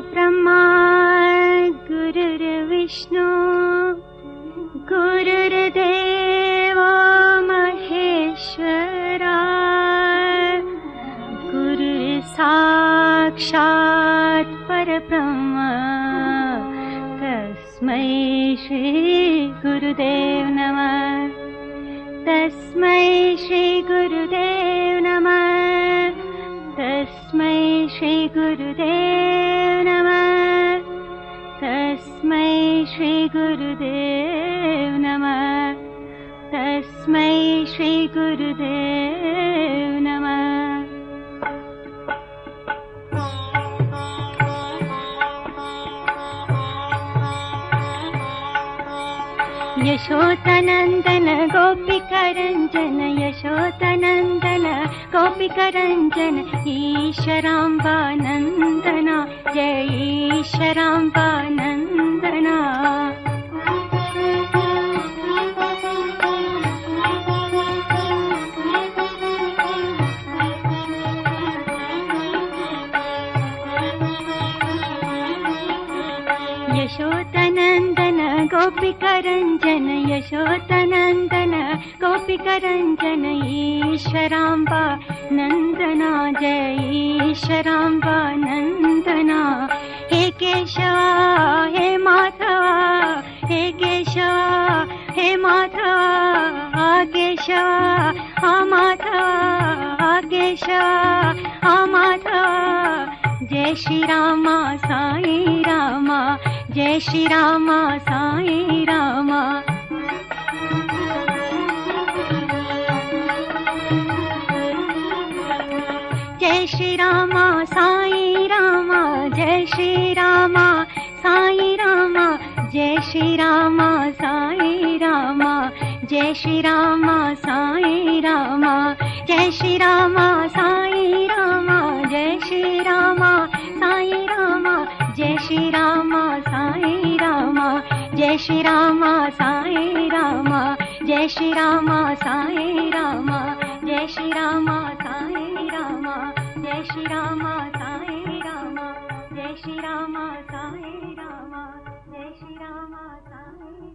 परब्रह्मा गुरुर्विष्णु गुरुर्देवो महेश्वरा गुरुर्साक्षात् परब्रह्म तस्मै श्री गुरुदेव नमः। तस्मै श्री गुरुदेव नमः। तस्मै श्री गुरुदेव नमः। तस्मै श्री गुरुदेव नमः। तस्मै श्री गुरुदेव नमः। यशोदनन्दन गोपिकरञ्जन यशोदनन्दन गोपिकरञ्जन ईश्वराम्बा नन्दना जय ईश्वराम्बा नन्दना। यशोदनन्दन गोपिकरञ्जन यशोदनन्दन गोपिकरञ्जन ईश्वराम्बा नन्दना जय ईश्वराम्बा नन्दना। हे केशवा हे माधवा हे केशवा हे माधवा केशवा आ माधवा केशवा आ माधवा। जय श्री रामा साई रामा जय श्री रामा साई रामा। जय श्री रामा साई रामा जय श्री रामा साई रामा। जय श्री रामा साई रामा जय श्री रामा साई रामा। जय श्री रामा साई रामा जय श्री रामा साई रामा। जय श्री रामा साई रामा जय श्री रामा साई रामा। जय श्री रामा साई रामा जय श्री रामा साई रामा। जय श्री रामा साई रामा जय श्री रामा साई रामा। जय श्री रामा साई।